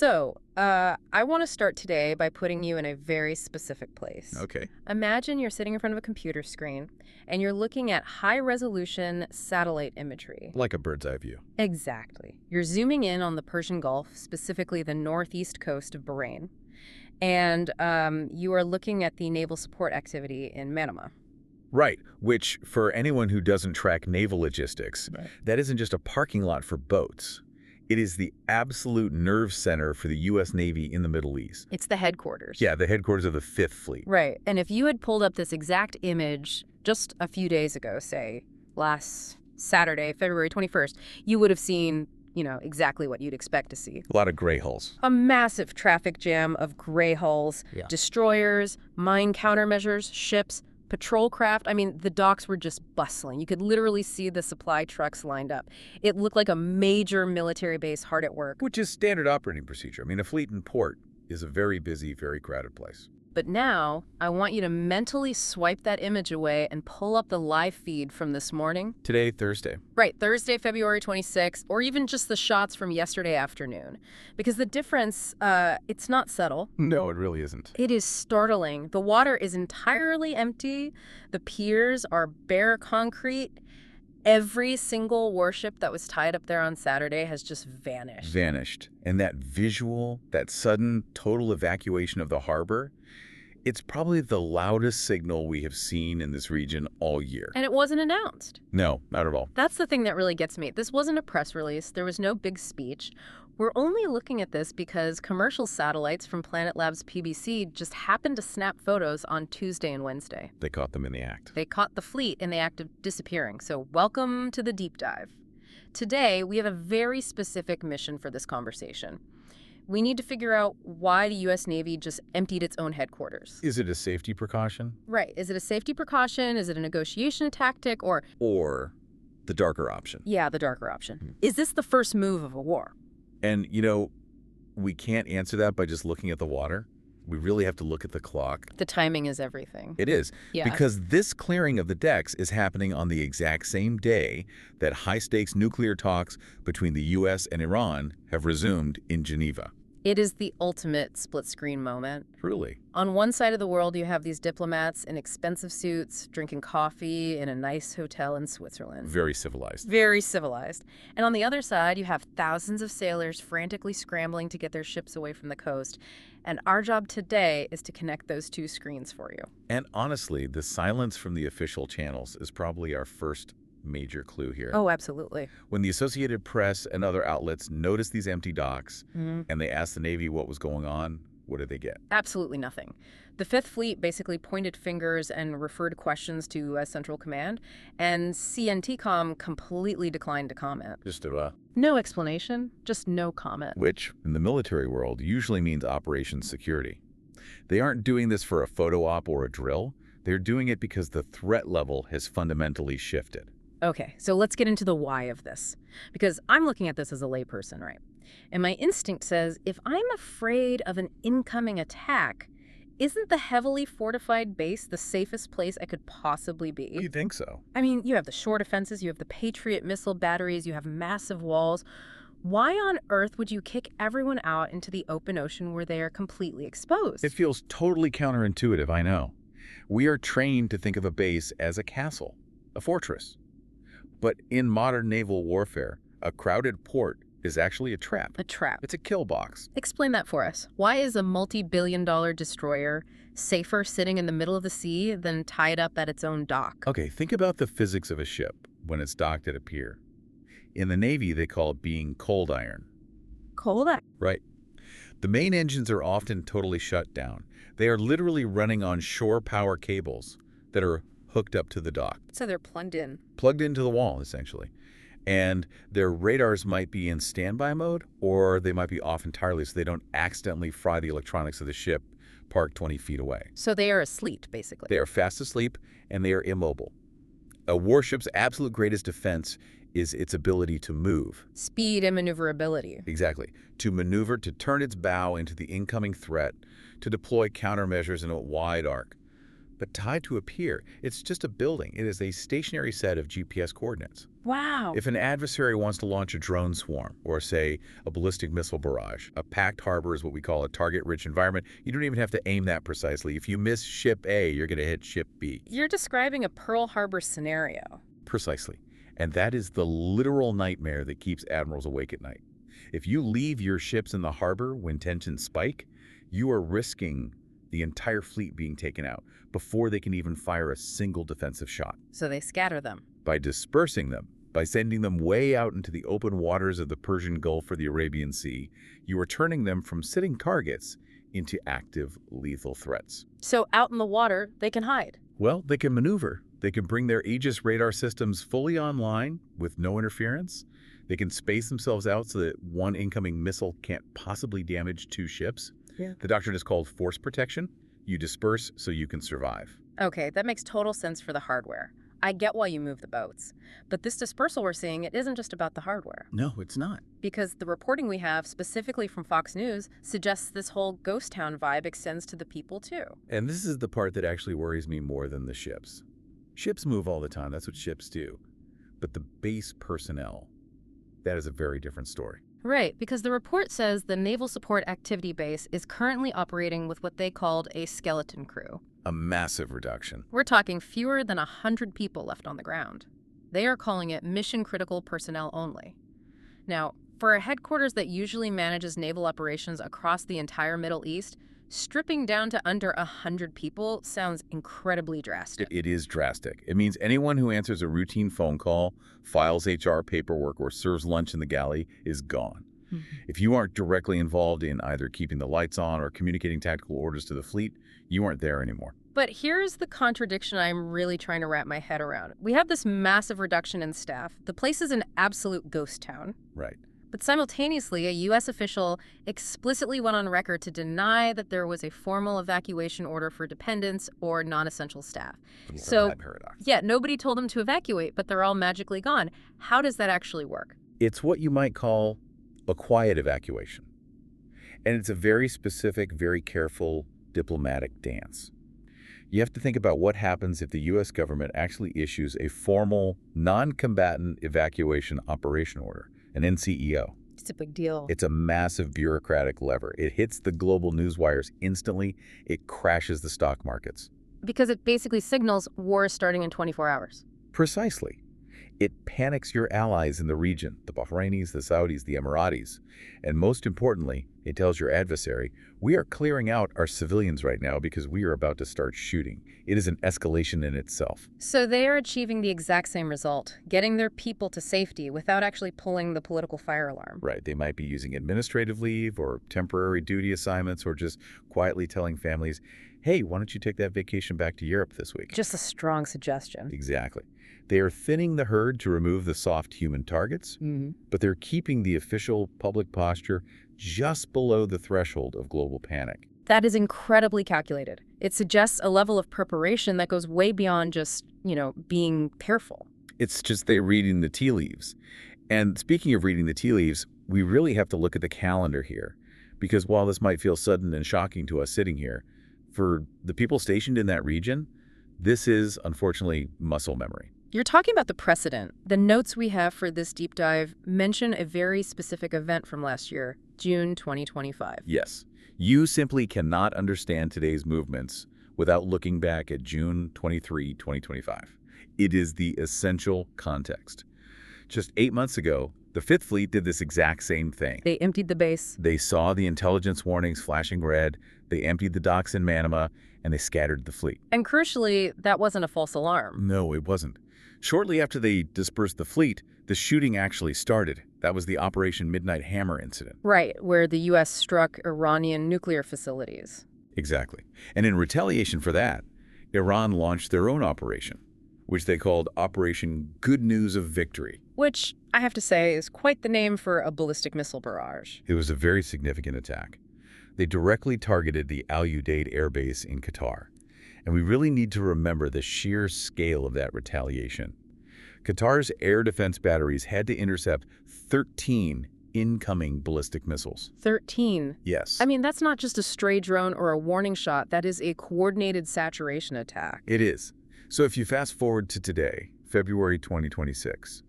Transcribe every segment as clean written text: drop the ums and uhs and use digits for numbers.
I want to start today by putting you in a very specific place. Okay. Imagine you're sitting in front of a computer screen and you're looking at high-resolution satellite imagery. Like a bird's eye view. Exactly. You're zooming in on the Persian Gulf, specifically the northeast coast of Bahrain, and you are looking at the naval support activity in Manama. Right, which, for anyone who doesn't track naval logistics, Right. that isn't just a parking lot for boats. It is the absolute nerve center for the U.S. Navy in the Middle East. It's the headquarters. Yeah, the headquarters of the Fifth Fleet. Right. And if you had pulled up this exact image just a few days ago, say last Saturday, February 21st, you would have seen, exactly what you'd expect to see. A lot of gray hulls. A massive traffic jam of gray hulls, destroyers, mine countermeasures, ships, patrol craft. I mean, the docks were just bustling. You could literally see the supply trucks lined up. It looked like a major military base hard at work. Which is standard operating procedure. I mean, a fleet in port is a very busy, very crowded place. But now, I want you to mentally swipe that image away and pull up the live feed from this morning. Today, Thursday. Right, Thursday, February 26th, or even just the shots from yesterday afternoon. Because the difference, it's not subtle. No, it really isn't. It is startling. The water is entirely empty. The piers are bare concrete. Every single warship that was tied up there on Saturday has just vanished. Vanished. And that visual, that sudden total evacuation of the harbor, it's probably the loudest signal we have seen in this region all year. And it wasn't announced. No, not at all. That's the thing that really gets me. This wasn't a press release. There was no big speech. We're only looking at this because commercial satellites from Planet Labs PBC just happened to snap photos on Tuesday and Wednesday. They caught them in the act. They caught the fleet in the act of disappearing. So welcome to the deep dive. Today, we have a very specific mission for this conversation. We need to figure out why the U.S. Navy just emptied its own headquarters. Is it a safety precaution? Right. Is it a safety precaution? Is it a negotiation tactic? Or the darker option? Yeah, the darker option. Is this the first move of a war? And, we can't answer that by just looking at the water. We really have to look at the clock. The timing is everything. It is. Yeah. Because this clearing of the decks is happening on the exact same day that high-stakes nuclear talks between the U.S. and Iran have resumed in Geneva. It is the ultimate split-screen moment. Truly. On one side of the world, you have these diplomats in expensive suits, drinking coffee in a nice hotel in Switzerland. Very civilized. Very civilized. And on the other side, you have thousands of sailors frantically scrambling to get their ships away from the coast. And our job today is to connect those two screens for you. And honestly, the silence from the official channels is probably our first major clue here. Oh, absolutely. When the Associated Press and other outlets noticed these empty docks and they asked the Navy what was going on, what did they get? Absolutely nothing. The Fifth Fleet basically pointed fingers and referred questions to Central Command, and CNTCOM completely declined to comment. Just No explanation, just no comment. which, in the military world, usually means operations security. They aren't doing this for a photo op or a drill. They're doing it because the threat level has fundamentally shifted. Okay, so let's get into the why of this. Because I'm looking at this as a layperson, right? And my instinct says, if I'm afraid of an incoming attack, isn't the heavily fortified base the safest place I could possibly be? You think so? I mean, you have the shore defenses, you have the Patriot missile batteries, you have massive walls. Why on earth would you kick everyone out into the open ocean where they are completely exposed? It feels totally counterintuitive, I know. We are trained to think of a base as a castle, a fortress. But in modern naval warfare, a crowded port is actually a trap. A trap. It's a kill box. Explain that for us. Why is a multi-billion-dollar destroyer safer sitting in the middle of the sea than tied up at its own dock? Okay, think about the physics of a ship when it's docked at a pier. In the Navy, they call it being cold iron. Cold iron. Right. The main engines are often totally shut down. They are literally running on shore power cables that are hooked up to the dock. So they're plugged in. Plugged into the wall, essentially. And their radars might be in standby mode, or they might be off entirely so they don't accidentally fry the electronics of the ship parked 20 feet away. So they are asleep, basically. They are fast asleep, and they are immobile. A warship's absolute greatest defense is its ability to move. Speed and maneuverability. Exactly. To maneuver, to turn its bow into the incoming threat, to deploy countermeasures in a wide arc. But tied to a pier, it's just a building. It is a stationary set of GPS coordinates. Wow. If an adversary wants to launch a drone swarm, or say, a ballistic missile barrage, a packed harbor is what we call a target-rich environment. You don't even have to aim that precisely. If you miss ship A, you're going to hit ship B. You're describing a Pearl Harbor scenario. Precisely. And that is the literal nightmare that keeps admirals awake at night. If you leave your ships in the harbor when tensions spike, you are risking the entire fleet being taken out before they can even fire a single defensive shot. So they scatter them. By dispersing them, by sending them way out into the open waters of the Persian Gulf or the Arabian Sea, you are turning them from sitting targets into active, lethal threats. So out in the water, they can hide. Well, they can maneuver. They can bring their Aegis radar systems fully online with no interference. They can space themselves out so that one incoming missile can't possibly damage two ships. Yeah. The doctrine is called force protection. You disperse so you can survive. Okay, that makes total sense for the hardware. I get why you move the boats. But this dispersal we're seeing, it isn't just about the hardware. No, it's not. Because the reporting we have, specifically from Fox News, suggests this whole ghost town vibe extends to the people too. And this is the part that actually worries me more than the ships. Ships move all the time. That's what ships do. But the base personnel, that is a very different story. Right, because the report says the Naval Support Activity Base is currently operating with what they called a skeleton crew. A massive reduction. We're talking fewer than 100 people left on the ground. They are calling it mission-critical personnel only. Now, for a headquarters that usually manages naval operations across the entire Middle East, stripping down to under 100 people sounds incredibly drastic. It is drastic. It means anyone who answers a routine phone call, files HR paperwork, or serves lunch in the galley is gone. If you aren't directly involved in either keeping the lights on or communicating tactical orders to the fleet, you aren't there anymore. But here's the contradiction I'm really trying to wrap my head around. We have this massive reduction in staff. The place is an absolute ghost town. Right. But simultaneously, a U.S. official explicitly went on record to deny that there was a formal evacuation order for dependents or non-essential staff. So, yeah, nobody told them to evacuate, but they're all magically gone. How does that actually work? It's what you might call a quiet evacuation. And it's a very specific, very careful diplomatic dance. You have to think about what happens if the U.S. government actually issues a formal, non-combatant evacuation operation order, an NCEO. It's a big deal. It's a massive bureaucratic lever. It hits the global news wires instantly. It crashes the stock markets. Because it basically signals war is starting in 24 hours. Precisely. It panics your allies in the region, the Bahrainis, the Saudis, the Emiratis. And most importantly, it tells your adversary, we are clearing out our civilians right now because we are about to start shooting. It is an escalation in itself. So they are achieving the exact same result, getting their people to safety without actually pulling the political fire alarm. Right. They might be using administrative leave or temporary duty assignments or just quietly telling families, hey, why don't you take that vacation back to Europe this week? Just a strong suggestion. Exactly. They are thinning the herd to remove the soft human targets, but they're keeping the official public posture just below the threshold of global panic. That is incredibly calculated. It suggests a level of preparation that goes way beyond just, being careful. It's just they're reading the tea leaves. And speaking of reading the tea leaves, we really have to look at the calendar here. Because while this might feel sudden and shocking to us sitting here, for the people stationed in that region, this is, unfortunately, muscle memory. You're talking about the precedent. The notes we have for this deep dive mention a very specific event from last year, June 2025. Yes. You simply cannot understand today's movements without looking back at June 23, 2025. It is the essential context. Just 8 months ago, the Fifth Fleet did this exact same thing. They emptied the base. They saw the intelligence warnings flashing red, they emptied the docks in Manama, and they scattered the fleet. And crucially, that wasn't a false alarm. No, it wasn't. Shortly after they dispersed the fleet, the shooting actually started. That was the Operation Midnight Hammer incident. Right, where the U.S. struck Iranian nuclear facilities. Exactly. And in retaliation for that, Iran launched their own operation, which they called Operation Good News of Victory. Which, I have to say, is quite the name for a ballistic missile barrage. It was a very significant attack. They directly targeted the Al Udeid Air Base in Qatar. And we really need to remember the sheer scale of that retaliation. Qatar's air defense batteries had to intercept 13 incoming ballistic missiles. 13? Yes. I mean, that's not just a stray drone or a warning shot. That is a coordinated saturation attack. It is. So if you fast forward to today, February 2026,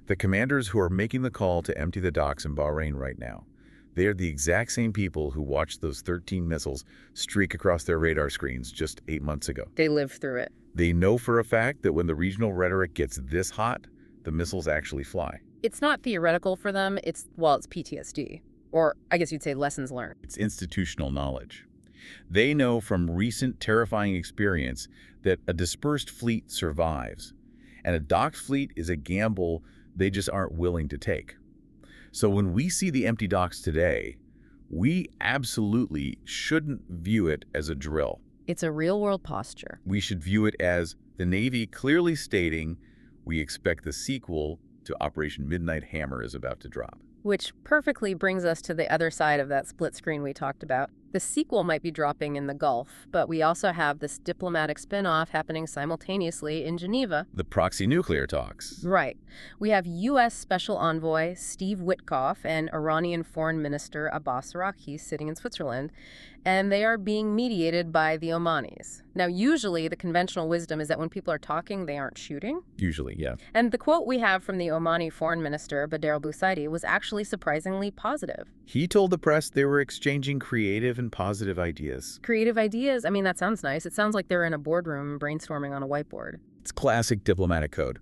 The commanders who are making the call to empty the docks in Bahrain right now, they are the exact same people who watched those 13 missiles streak across their radar screens just 8 months ago. They lived through it. They know for a fact that when the regional rhetoric gets this hot, the missiles actually fly. It's not theoretical for them, it's PTSD. Or I guess you'd say lessons learned. It's institutional knowledge. They know from recent terrifying experience that a dispersed fleet survives, and a docked fleet is a gamble they just aren't willing to take. So when we see the empty docks today, we absolutely shouldn't view it as a drill. It's a real-world posture. We should view it as the Navy clearly stating we expect the sequel to Operation Midnight Hammer is about to drop. Which perfectly brings us to the other side of that split screen we talked about. The sequel might be dropping in the Gulf, but we also have this diplomatic spin-off happening simultaneously in Geneva. The proxy nuclear talks. Right. We have U.S. Special Envoy Steve Witkoff and Iranian Foreign Minister Abbas Araghchi sitting in Switzerland, and they are being mediated by the Omanis. Now, usually the conventional wisdom is that when people are talking, they aren't shooting. Usually, yeah. And the quote we have from the Omani Foreign Minister, Badr al-Busaidi, was actually surprisingly positive. He told the press they were exchanging creative and positive ideas. Creative ideas? I mean, that sounds nice. It sounds like they're in a boardroom brainstorming on a whiteboard. It's classic diplomatic code.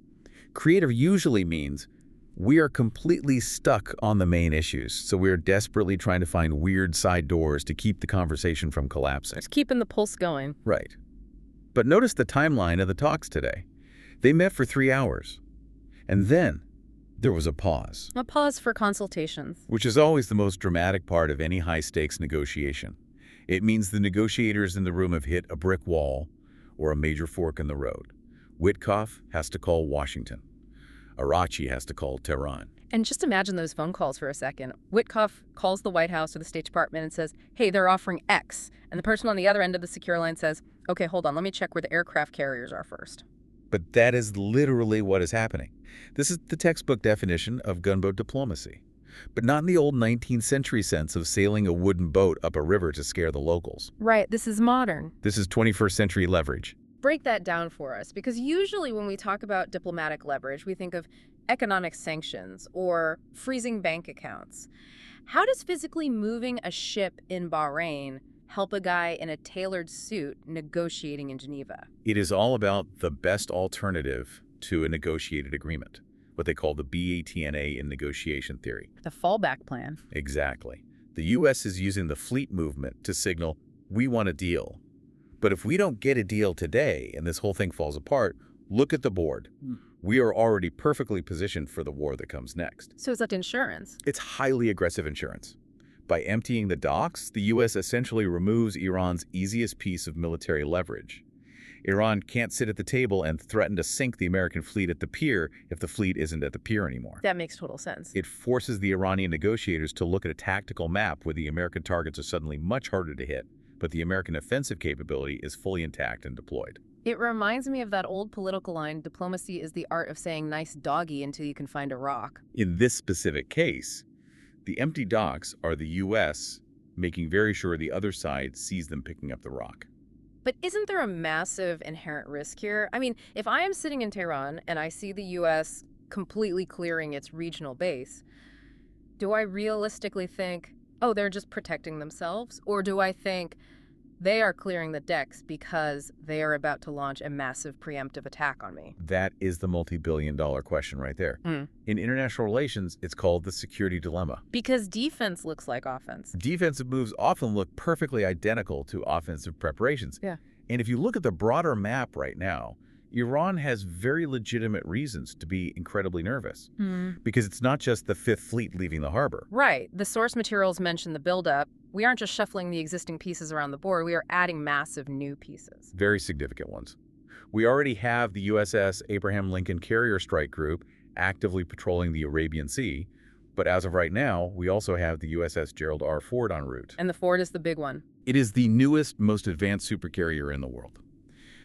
Creative usually means we are completely stuck on the main issues, so we're desperately trying to find weird side doors to keep the conversation from collapsing. It's keeping the pulse going. Right. But notice the timeline of the talks today. They met for 3 hours. And then there was a pause. A pause for consultations. Which is always the most dramatic part of any high-stakes negotiation. It means the negotiators in the room have hit a brick wall or a major fork in the road. Witkoff has to call Washington. Araghchi has to call Tehran. And just imagine those phone calls for a second. Witkoff calls the White House or the State Department and says, hey, they're offering X. And the person on the other end of the secure line says, okay, hold on, let me check where the aircraft carriers are first. But that is literally what is happening. This is the textbook definition of gunboat diplomacy. But not in the old 19th century sense of sailing a wooden boat up a river to scare the locals. Right, this is modern. This is 21st century leverage. Break that down for us, because usually when we talk about diplomatic leverage, we think of economic sanctions or freezing bank accounts. How does physically moving a ship in Bahrain help a guy in a tailored suit negotiating in Geneva? It is all about the best alternative to a negotiated agreement, what they call the BATNA in negotiation theory. The fallback plan. Exactly. The U.S. is using the fleet movement to signal, we want a deal. But if we don't get a deal today and this whole thing falls apart, look at the board. We are already perfectly positioned for the war that comes next. So is that insurance? It's highly aggressive insurance. By emptying the docks, the U.S. essentially removes Iran's easiest piece of military leverage. Iran can't sit at the table and threaten to sink the American fleet at the pier if the fleet isn't at the pier anymore. That makes total sense. It forces the Iranian negotiators to look at a tactical map where the American targets are suddenly much harder to hit, but the American offensive capability is fully intact and deployed. It reminds me of that old political line, diplomacy is the art of saying nice doggy until you can find a rock. In this specific case, the empty docks are the U.S. making very sure the other side sees them picking up the rock. But isn't there a massive inherent risk here? I mean, if I am sitting in Tehran and I see the U.S. completely clearing its regional base, do I realistically think, oh, they're just protecting themselves? Or do I think they are clearing the decks because they are about to launch a massive preemptive attack on me? That is the multi-billion-dollar question right there. In international relations, it's called the security dilemma. Because defense looks like offense. Defensive moves often look perfectly identical to offensive preparations. Yeah. And if you look at the broader map right now, Iran has very legitimate reasons to be incredibly nervous. Because it's not just the Fifth Fleet leaving the harbor. Right. The source materials mention the buildup. We aren't just shuffling the existing pieces around the board. We are adding massive new pieces. Very significant ones. We already have the USS Abraham Lincoln Carrier Strike Group actively patrolling the Arabian Sea. But as of right now, we also have the USS Gerald R. Ford en route. And the Ford is the big one. It is the newest, most advanced supercarrier in the world.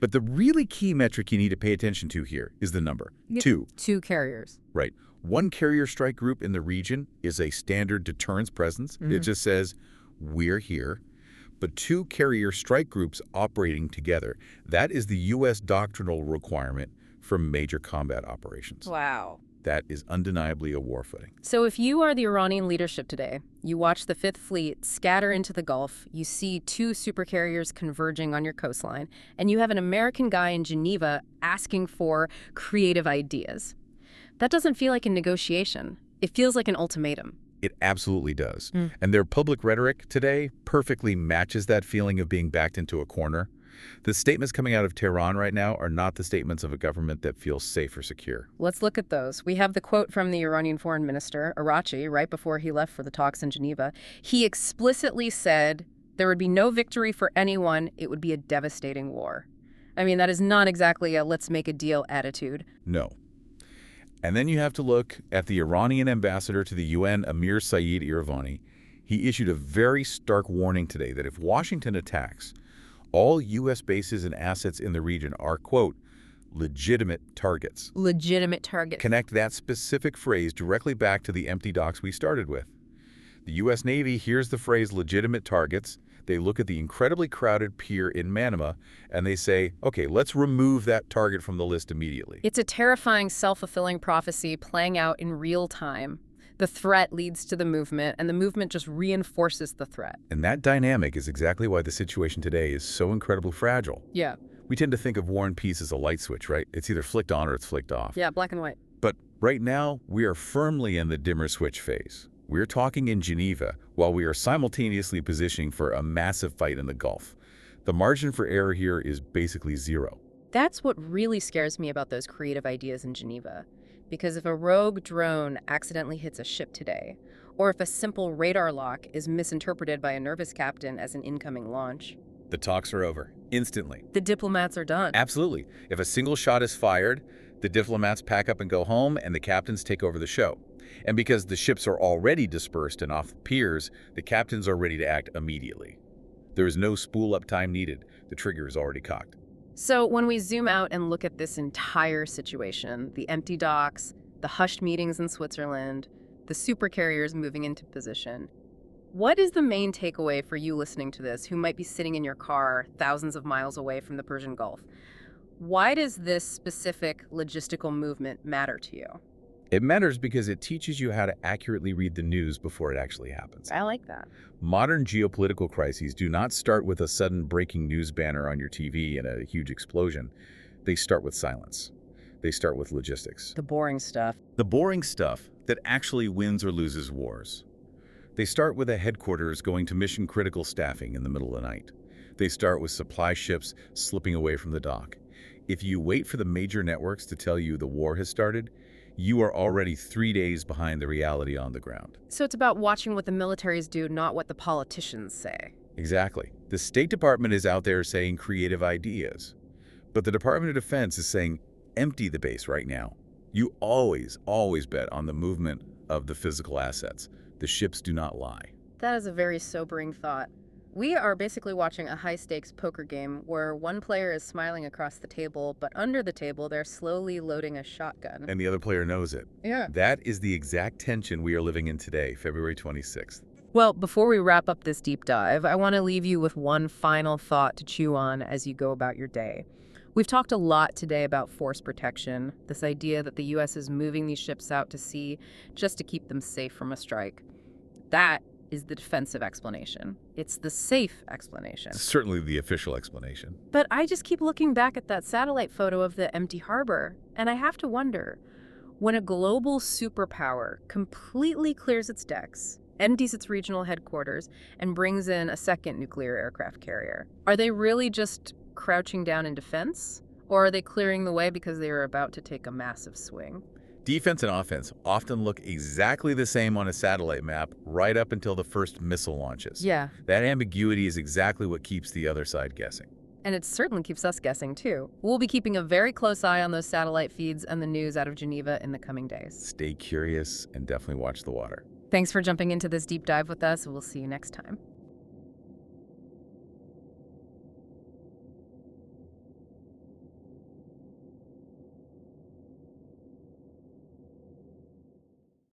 But the really key metric you need to pay attention to here is the number. 2. 2 carriers. Right. One carrier strike group in the region is a standard deterrence presence. It just says, we're here. But 2 carrier strike groups operating together, that is the U.S. doctrinal requirement for major combat operations. Wow. That is undeniably a war footing. So if you are the Iranian leadership today, you watch the Fifth Fleet scatter into the Gulf, you see two supercarriers converging on your coastline, and you have an American guy in Geneva asking for creative ideas. That doesn't feel like a negotiation. It feels like an ultimatum. It absolutely does. And their public rhetoric today perfectly matches that feeling of being backed into a corner. The statements coming out of Tehran right now are not the statements of a government that feels safe or secure. Let's look at those. We have the quote from the Iranian foreign minister, Arachi, right before he left for the talks in Geneva. He explicitly said there would be no victory for anyone. It would be a devastating war. I mean, that is not exactly a let's make a deal attitude. No. And then you have to look at the Iranian ambassador to the UN, Amir Saeed Iravani. He issued a very stark warning today that if Washington attacks, all U.S. bases and assets in the region are, quote, legitimate targets. Legitimate targets. Connect that specific phrase directly back to the empty docks we started with. The U.S. Navy hears the phrase legitimate targets. They look at the incredibly crowded pier in Manama, and they say, okay, let's remove that target from the list immediately. It's a terrifying self-fulfilling prophecy playing out in real time. The threat leads to the movement, and the movement just reinforces the threat. And that dynamic is exactly why the situation today is so incredibly fragile. Yeah. We tend to think of war and peace as a light switch, right? It's either flicked on or it's flicked off. Yeah, black and white. But right now, we are firmly in the dimmer switch phase. We're talking in Geneva while we are simultaneously positioning for a massive fight in the Gulf. The margin for error here is basically zero. That's what really scares me about those creative ideas in Geneva. Because if a rogue drone accidentally hits a ship today, or if a simple radar lock is misinterpreted by a nervous captain as an incoming launch, the talks are over, instantly. The diplomats are done. Absolutely. If a single shot is fired, the diplomats pack up and go home, and the captains take over the show. And because the ships are already dispersed and off the piers, the captains are ready to act immediately. There is no spool-up time needed. The trigger is already cocked. So when we zoom out and look at this entire situation, the empty docks, the hushed meetings in Switzerland, the supercarriers moving into position, what is the main takeaway for you listening to this who might be sitting in your car thousands of miles away from the Persian Gulf? Why does this specific logistical movement matter to you? It matters because it teaches you how to accurately read the news before it actually happens. I like that. Modern geopolitical crises do not start with a sudden breaking news banner on your TV and a huge explosion. They start with silence. They start with logistics. The boring stuff. The boring stuff that actually wins or loses wars. They start with a headquarters going to mission-critical staffing in the middle of the night. They start with supply ships slipping away from the dock. If you wait for the major networks to tell you the war has started, you are already 3 days behind the reality on the ground. So it's about watching what the militaries do, not what the politicians say. Exactly. The State Department is out there saying creative ideas. But the Department of Defense is saying empty the base right now. You always bet on the movement of the physical assets. The ships do not lie. That is a very sobering thought. We are basically watching a high-stakes poker game where one player is smiling across the table, but under the table they're slowly loading a shotgun. And the other player knows it. Yeah. That is the exact tension we are living in today, February 26th. Well, before we wrap up this deep dive, I want to leave you with one final thought to chew on as you go about your day. We've talked a lot today about force protection, this idea that the U.S. is moving these ships out to sea just to keep them safe from a strike. That is the defensive explanation. It's the safe explanation. Certainly the official explanation. But I just keep looking back at that satellite photo of the empty harbor, and I have to wonder, when a global superpower completely clears its decks, empties its regional headquarters, and brings in a second nuclear aircraft carrier, are they really just crouching down in defense? Or are they clearing the way because they are about to take a massive swing? Defense and offense often look exactly the same on a satellite map right up until the first missile launches. Yeah. That ambiguity is exactly what keeps the other side guessing. And it certainly keeps us guessing, too. We'll be keeping a very close eye on those satellite feeds and the news out of Geneva in the coming days. Stay curious and definitely watch the water. Thanks for jumping into this deep dive with us. We'll see you next time.